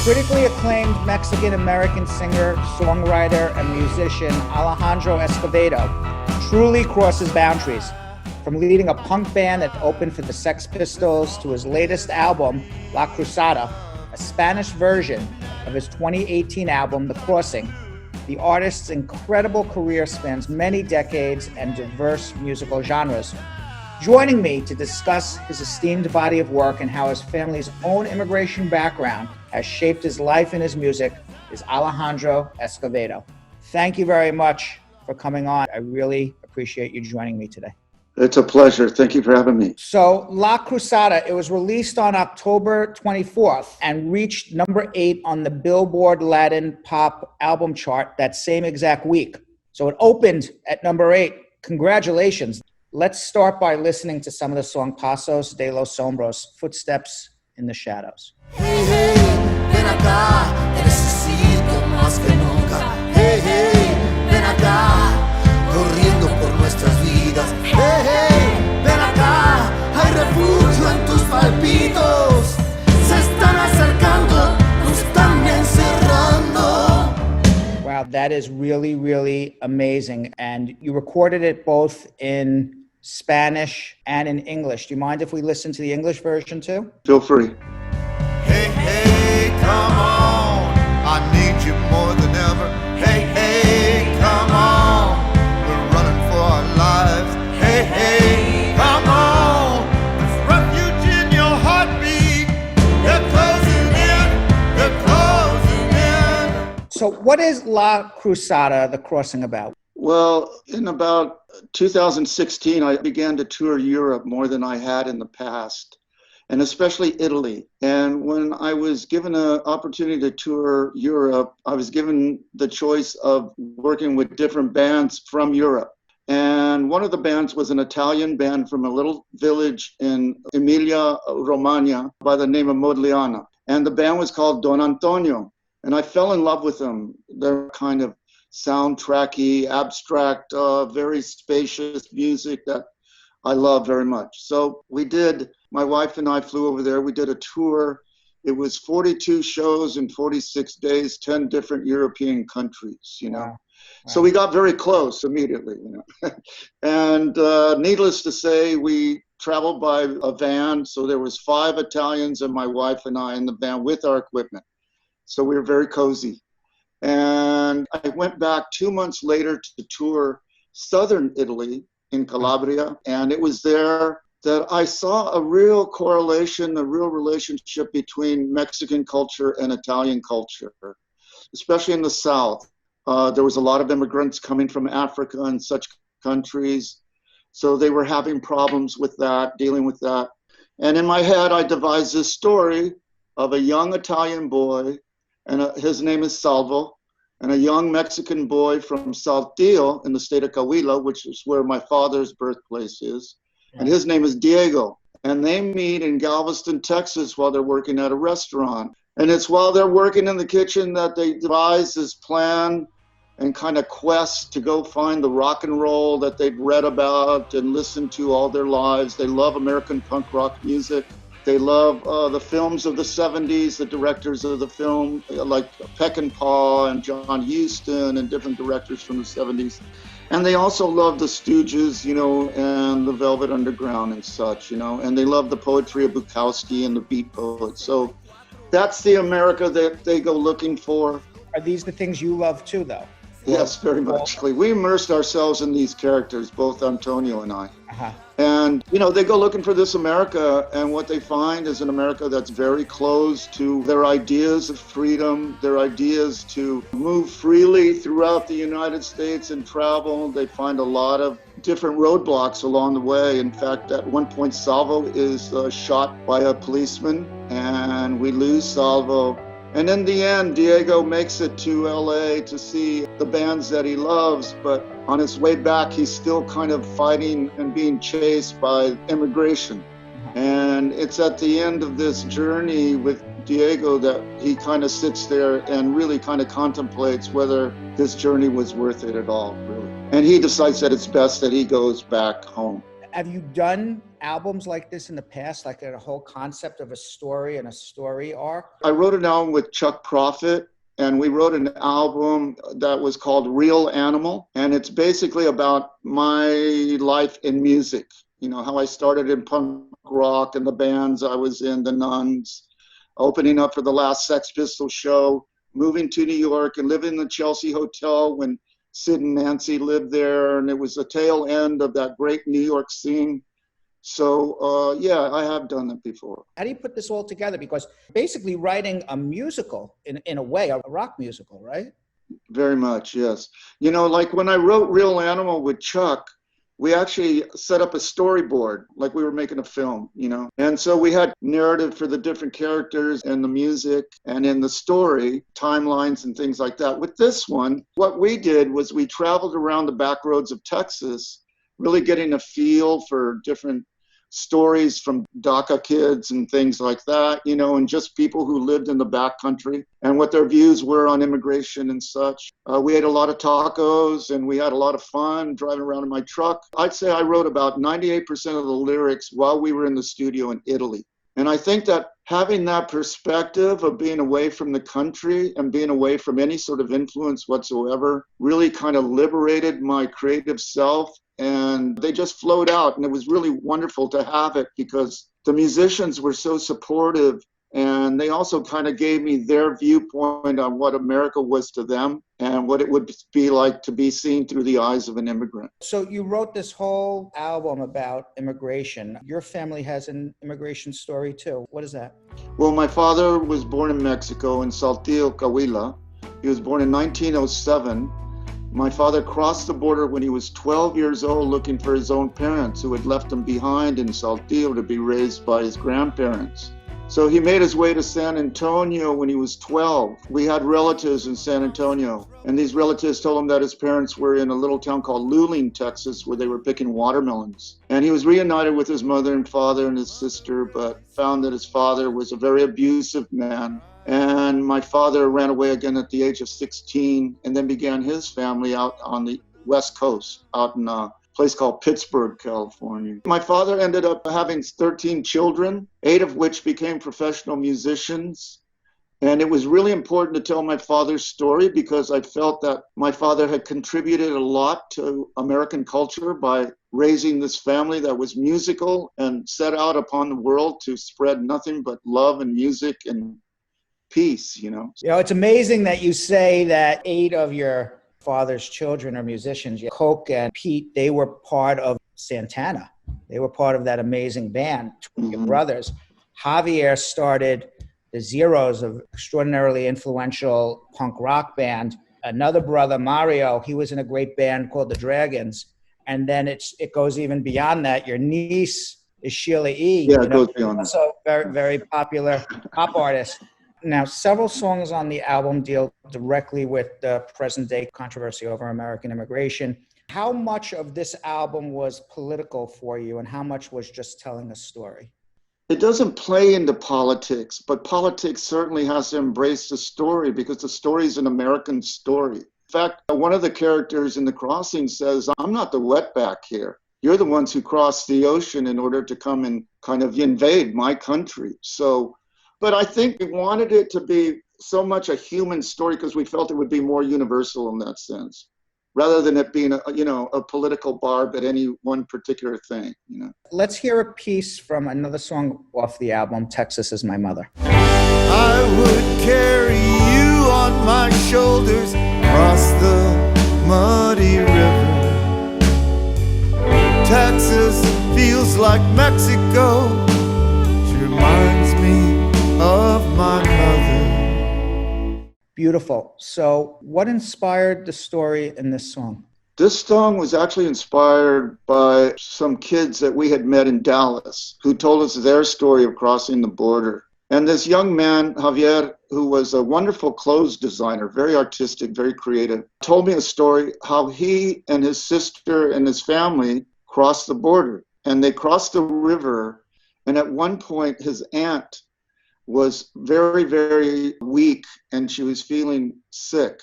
Critically acclaimed Mexican-American singer, songwriter, and musician Alejandro Escovedo truly crosses boundaries. From leading a punk band that opened for the Sex Pistols to his latest album, La Cruzada, a Spanish version of his 2018 album, The Crossing, the artist's incredible career spans many decades and diverse musical genres. Joining me to discuss his esteemed body of work and how his family's own immigration background has shaped his life and his music is Alejandro Escovedo. Thank you very much for coming on. I really appreciate you joining me today. It's a pleasure. Thank you for having me. So La Cruzada, it was released on October 24th and reached number 8 on the Billboard Latin Pop album chart that same exact week. So it opened at number 8. Congratulations. Let's start by listening to some of the song Pasos de los Sombros, Footsteps in the Shadows. Hey, hey, ven acá, te necesito más que nunca. Hey, hey, ven acá, corriendo por nuestras vidas. Hey, hey, ven acá, hay refugio en tus palpitos. Se están acercando, nos están encerrando. Wow, that is really, really amazing. And you recorded it both in Spanish and in English. Do you mind if we listen to the English version too? Feel free. Hey, hey, come on, I need you more than ever. Hey, hey, come on, we're running for our lives. Hey, hey, come on, there's refuge in your heartbeat. They're closing in. So what is La Cruzada, The Crossing, about? Well, in about 2016, I began to tour Europe more than I had in the past, and especially Italy. And when I was given an opportunity to tour Europe, I was given the choice of working with different bands from Europe. And one of the bands was an Italian band from a little village in Emilia-Romagna by the name of Modigliana. And the band was called Don Antonio. And I fell in love with them. They're kind of soundtracky, abstract, very spacious music that I love very much. So my wife and I flew over there. We did a tour. It was 42 shows in 46 days, 10 different European countries, you know. Wow. So we got very close immediately, you know. And needless to say, we traveled by a van. So there was 5 Italians and my wife and I in the van with our equipment. So we were very cozy. And I went back 2 months later to tour southern Italy in Calabria. And it was there that I saw a real correlation, a real relationship between Mexican culture and Italian culture, especially in the South. There was a lot of immigrants coming from Africa and such countries. So they were having problems with that, dealing with that. And in my head, I devised this story of a young Italian boy, and his name is Salvo, and a young Mexican boy from Saltillo in the state of Coahuila, which is where my father's birthplace is. And his name is Diego. And they meet in Galveston, Texas while they're working at a restaurant. And it's while they're working in the kitchen that they devise this plan and kind of quest to go find the rock and roll that they'd read about and listened to all their lives. They love American punk rock music. They love the films of the 70s, the directors of the film, like Peckinpah and John Huston and different directors from the 70s. And they also love the Stooges, you know, and the Velvet Underground and such, you know, and they love the poetry of Bukowski and the Beat Poets. So that's the America that they go looking for. Are these the things you love too, though? Yes, very much. We immersed ourselves in these characters, both Antonio and I. Uh-huh. And, you know, they go looking for this America, and what they find is an America that's very close to their ideas of freedom, their ideas to move freely throughout the United States and travel. They find a lot of different roadblocks along the way. In fact, at one point, Salvo is shot by a policeman, and we lose Salvo. And in the end, Diego makes it to LA to see the bands that he loves, but on his way back, he's still kind of fighting and being chased by immigration. And it's at the end of this journey with Diego that he kind of sits there and really kind of contemplates whether this journey was worth it at all, really. And he decides that it's best that he goes back home. Have you done albums like this in the past, like a whole concept of a story and a story arc? I wrote an album with Chuck Prophet, and we wrote an album that was called Real Animal. And it's basically about my life in music. You know, how I started in punk rock and the bands I was in, the Nuns, opening up for the last Sex Pistols show, moving to New York and living in the Chelsea Hotel when Sid and Nancy lived there, and it was the tail end of that great New York scene. So, yeah, I have done that before. How do you put this all together? Because basically writing a musical, in a way, a rock musical, right? Very much, yes. You know, like when I wrote Real Animal with Chuck, we actually set up a storyboard, like we were making a film, you know. And so we had narrative for the different characters and the music and in the story, timelines and things like that. With this one, what we did was we traveled around the back roads of Texas, really getting a feel for different stories from DACA kids and things like that, you know, and just people who lived in the backcountry and what their views were on immigration and such. We ate a lot of tacos and we had a lot of fun driving around in my truck. I'd say I wrote about 98% of the lyrics while we were in the studio in Italy. And I think that having that perspective of being away from the country and being away from any sort of influence whatsoever really kind of liberated my creative self. And they just flowed out. And it was really wonderful to have it because the musicians were so supportive. And they also kind of gave me their viewpoint on what America was to them and what it would be like to be seen through the eyes of an immigrant. So you wrote this whole album about immigration. Your family has an immigration story too. What is that? Well, my father was born in Mexico in Saltillo, Coahuila. He was born in 1907. My father crossed the border when he was 12 years old looking for his own parents who had left him behind in Saltillo to be raised by his grandparents. So he made his way to San Antonio when he was 12. We had relatives in San Antonio, and these relatives told him that his parents were in a little town called Luling, Texas, where they were picking watermelons. And he was reunited with his mother and father and his sister, but found that his father was a very abusive man. And my father ran away again at the age of 16 and then began his family out on the West Coast, out in a place called Pittsburgh, California. My father ended up having 13 children, 8 of which became professional musicians. And it was really important to tell my father's story because I felt that my father had contributed a lot to American culture by raising this family that was musical and set out upon the world to spread nothing but love and music and peace, you know. You know, it's amazing that you say that 8 of your father's children are musicians. Coke and Pete, they were part of Santana. They were part of that amazing band, your brothers. Javier started the Zeros, of extraordinarily influential punk rock band. Another brother, Mario, he was in a great band called the Dragons. And then it goes even beyond that. Your niece is Sheila E. Yeah, it goes beyond that. Also very, very popular pop artist. Now, several songs on the album deal directly with the present-day controversy over American immigration. How much of this album was political for you, and how much was just telling a story? It doesn't play into politics, but politics certainly has to embrace the story because the story is an American story. In fact, one of the characters in The Crossing says, "I'm not the wetback here. You're the ones who crossed the ocean in order to come and kind of invade my country." But I think we wanted it to be so much a human story because we felt it would be more universal in that sense, rather than it being a political barb at any one particular thing, you know. Let's hear a piece from another song off the album, Texas Is My Mother. I would carry you on my shoulders across the muddy river. Texas feels like Mexico. She reminds me of my mother. Beautiful. So what inspired the story in this song? This song was actually inspired by some kids that we had met in Dallas who told us their story of crossing the border. And this young man, Javier, who was a wonderful clothes designer, very artistic, very creative, told me a story how he and his sister and his family crossed the border. And they crossed the river. And at one point, his aunt was very, very weak and she was feeling sick.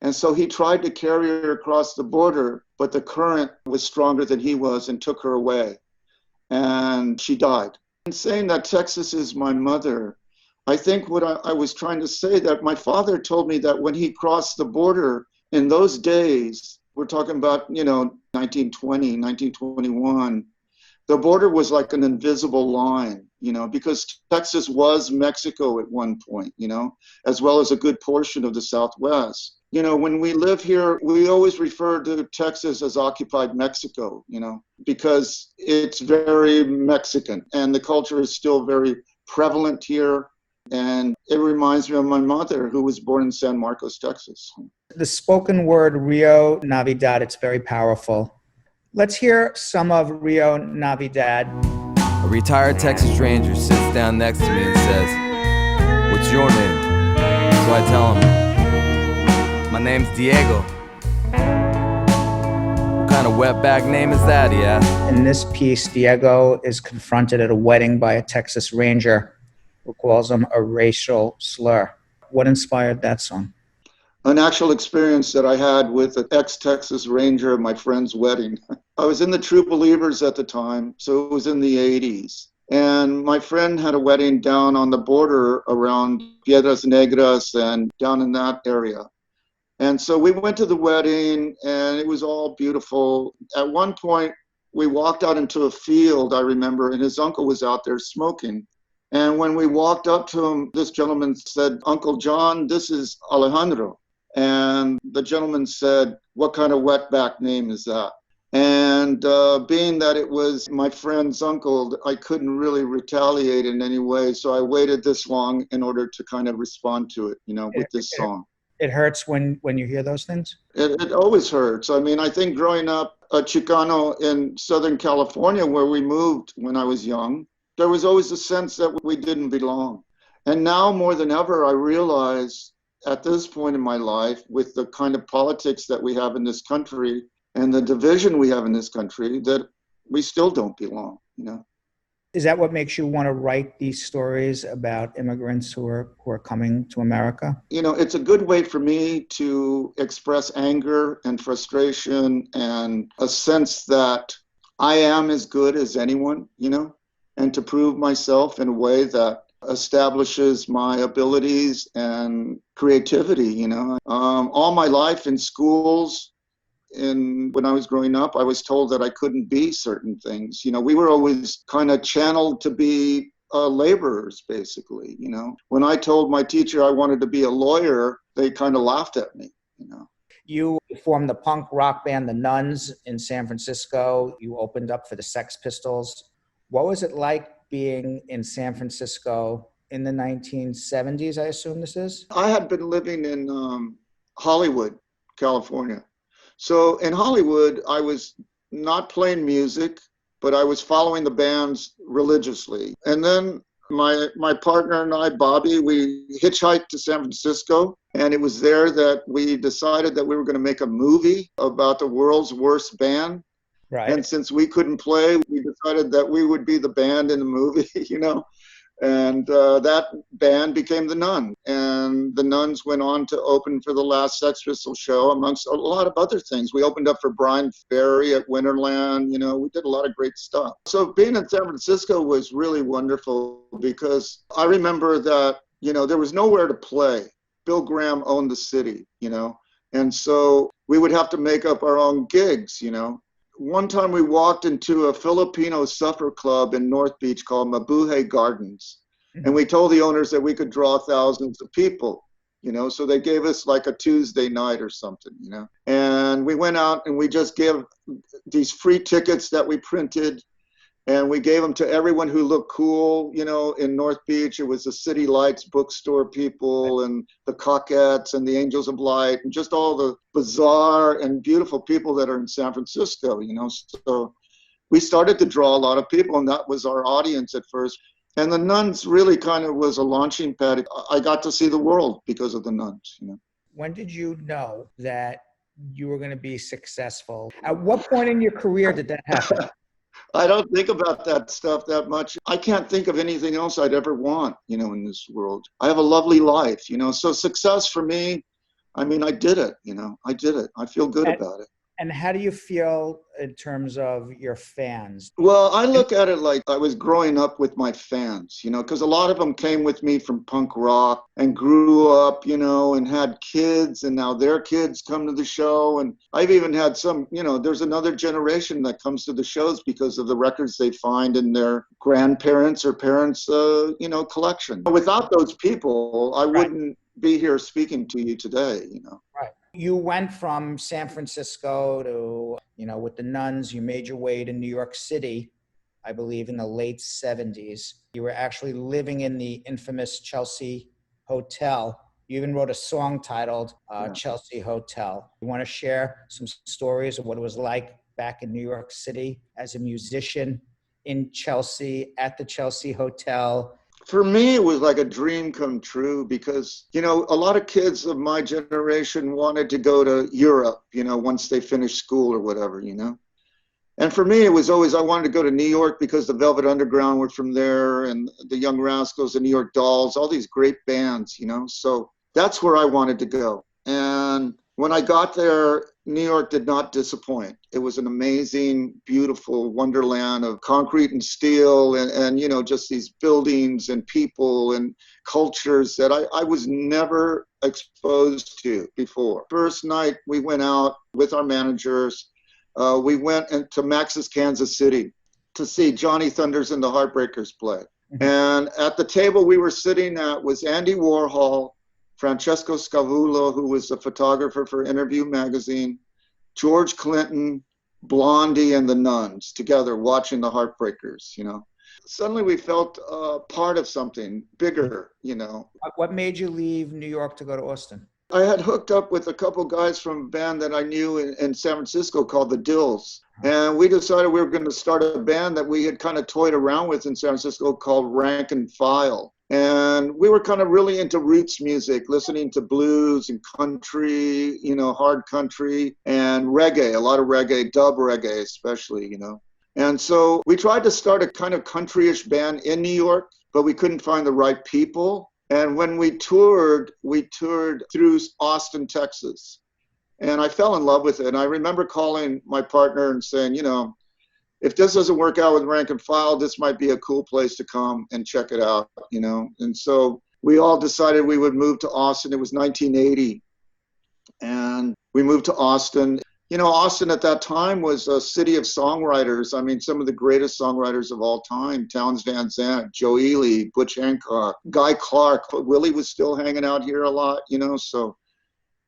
And so he tried to carry her across the border, but the current was stronger than he was and took her away. And she died. In saying that Texas is my mother, I think what I was trying to say, that my father told me that when he crossed the border in those days, we're talking about, 1920, 1921, the border was like an invisible line, because Texas was Mexico at one point, as well as a good portion of the Southwest. When we live here, we always refer to Texas as occupied Mexico, because it's very Mexican and the culture is still very prevalent here. And it reminds me of my mother, who was born in San Marcos, Texas. The spoken word Rio Navidad, it's very powerful. Let's hear some of Rio Navidad. A retired Texas Ranger sits down next to me and says, "What's your name?" So I tell him, "My name's Diego." "What kind of wetback name is that?" he asks. In this piece, Diego is confronted at a wedding by a Texas Ranger who calls him a racial slur. What inspired that song? An actual experience that I had with an ex-Texas Ranger at my friend's wedding. I was in the True Believers at the time, so it was in the 80s. And my friend had a wedding down on the border around Piedras Negras and down in that area. And so we went to the wedding and it was all beautiful. At one point, we walked out into a field, I remember, and his uncle was out there smoking. And when we walked up to him, this gentleman said, "Uncle John, this is Alejandro." And the gentleman said, "What kind of wetback name is that?" And being that it was my friend's uncle, I couldn't really retaliate in any way. So I waited this long in order to kind of respond to it, with this song. It hurts when you hear those things? It always hurts. I mean, I think growing up a Chicano in Southern California, where we moved when I was young, there was always a sense that we didn't belong. And now more than ever, I realize at this point in my life, with the kind of politics that we have in this country and the division we have in this country, that we still don't belong, Is that what makes you want to write these stories about immigrants who are coming to America? It's a good way for me to express anger and frustration and a sense that I am as good as anyone, and to prove myself in a way that establishes my abilities and creativity, All my life in schools, when I was growing up, I was told that I couldn't be certain things. We were always kind of channeled to be laborers, basically, When I told my teacher I wanted to be a lawyer, they kind of laughed at me, You formed the punk rock band, The Nuns, in San Francisco. You opened up for the Sex Pistols. What was it like being in San Francisco in the 1970s, I assume this is? I had been living in Hollywood, California. So in Hollywood, I was not playing music, but I was following the bands religiously. And then my partner and I, Bobby, we hitchhiked to San Francisco. And it was there that we decided that we were going to make a movie about the world's worst band. Right. And since we couldn't play, we decided that we would be the band in the movie, And that band became The Nuns. And The Nuns went on to open for the last Sex Pistols show, amongst a lot of other things. We opened up for Brian Ferry at Winterland. We did a lot of great stuff. So being in San Francisco was really wonderful because I remember that, there was nowhere to play. Bill Graham owned the city, And so we would have to make up our own gigs, One time we walked into a Filipino supper club in North Beach called Mabuhay Gardens. And we told the owners that we could draw thousands of people, so they gave us like a Tuesday night or something, And we went out and we just gave these free tickets that we printed. And we gave them to everyone who looked cool, in North Beach. It was the City Lights bookstore people and the Cockettes and the Angels of Light and just all the bizarre and beautiful people that are in San Francisco, So we started to draw a lot of people, and that was our audience at first. And The Nuns really kind of was a launching pad. I got to see the world because of The Nuns, When did you know that you were going to be successful? At what point in your career did that happen? I don't think about that stuff that much. I can't think of anything else I'd ever want, in this world. I have a lovely life, So success for me, I mean, I did it, I did it. I feel good And, about it. and how do you feel in terms of your fans? Well, I look at it like I was growing up with my fans, because a lot of them came with me from punk rock and grew up, and had kids, and now their kids come to the show. And I've even had some, there's another generation that comes to the shows because of the records they find in their grandparents' or parents', collection. Without those people, I wouldn't be here speaking to you today, Right. You went from San Francisco to, with the Nuns, you made your way to New York City, I believe in the late 70s. You were actually living in the infamous Chelsea Hotel. You even wrote a song titled Chelsea Hotel. You want to share some stories of what it was like back in New York City as a musician in Chelsea, at the Chelsea Hotel? For me, it was like a dream come true because, a lot of kids of my generation wanted to go to Europe, once they finished school or whatever, And for me, it was always, I wanted to go to New York because the Velvet Underground were from there, and the Young Rascals, the New York Dolls, all these great bands, So that's where I wanted to go. And when I got there, New York did not disappoint. It was an amazing, beautiful wonderland of concrete and steel and just these buildings and people and cultures that I was never exposed to before. First night we went out with our managers. We went to Max's Kansas City to see Johnny Thunders and the Heartbreakers play. And at the table we were sitting at was Andy Warhol, Francesco Scavullo, who was a photographer for Interview magazine, George Clinton, Blondie, and the Nuns together watching the Heartbreakers, Suddenly we felt part of something bigger, What made you leave New York to go to Austin? I had hooked up with a couple guys from a band that I knew in San Francisco called the Dills. And we decided we were going to start a band that we had kind of toyed around with in San Francisco called Rank and File. And we were kind of really into roots music, listening to blues and country, hard country and reggae, a lot of reggae, dub reggae especially, And so we tried to start a kind of country-ish band in New York, but we couldn't find the right people. And when we toured through Austin, Texas. And I fell in love with it. And I remember calling my partner and saying, if this doesn't work out with Rank and File, this might be a cool place to come and check it out, And so we all decided we would move to Austin. It was 1980. And we moved to Austin. Austin at that time was a city of songwriters. I mean, some of the greatest songwriters of all time, Townes Van Zandt, Joe Ely, Butch Hancock, Guy Clark. Willie was still hanging out here a lot, So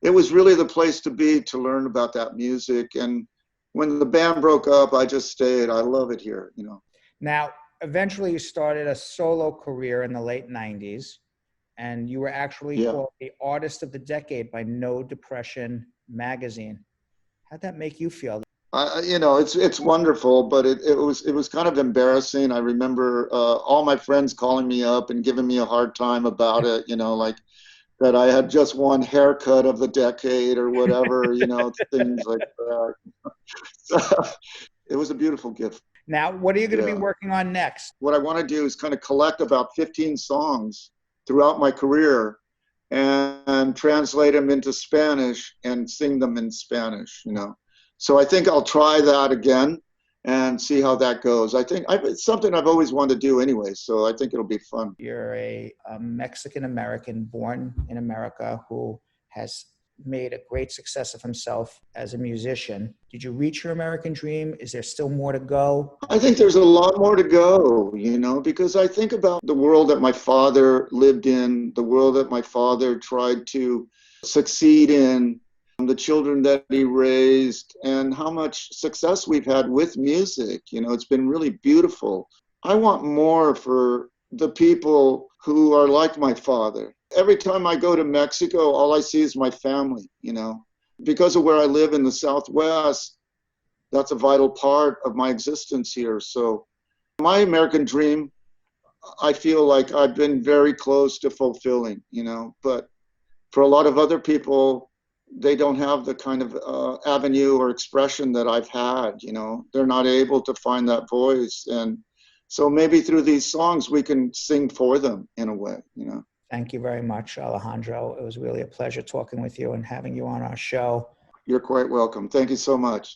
it was really the place to be to learn about that music. And when the band broke up, I just stayed. I love it here, Now, eventually you started a solo career in the late 90s, and you were actually called the Artist of the Decade by No Depression magazine. How'd that make you feel? It's wonderful, but it was kind of embarrassing. I remember all my friends calling me up and giving me a hard time about it, like that I had just one haircut of the decade or whatever, things like that. So it was a beautiful gift. Now, what are you going to be working on next? What I want to do is kind of collect about 15 songs throughout my career and translate them into Spanish and sing them in Spanish, So I think I'll try that again and see how that goes. It's something I've always wanted to do anyway, so I think it'll be fun. You're a Mexican-American born in America who has made a great success of himself as a musician. Did you reach your American dream? Is there still more to go? I think there's a lot more to go, because I think about the world that my father lived in, the world that my father tried to succeed in, the children that he raised, and how much success we've had with music. It's been really beautiful. I want more for the people who are like my father. Every time I go to Mexico, all I see is my family, Because of where I live in the Southwest, that's a vital part of my existence here. So my American dream, I feel like I've been very close to fulfilling, But for a lot of other people, they don't have the kind of avenue or expression that I've had, They're not able to find that voice. And so maybe through these songs, we can sing for them in a way, Thank you very much, Alejandro. It was really a pleasure talking with you and having you on our show. You're quite welcome. Thank you so much.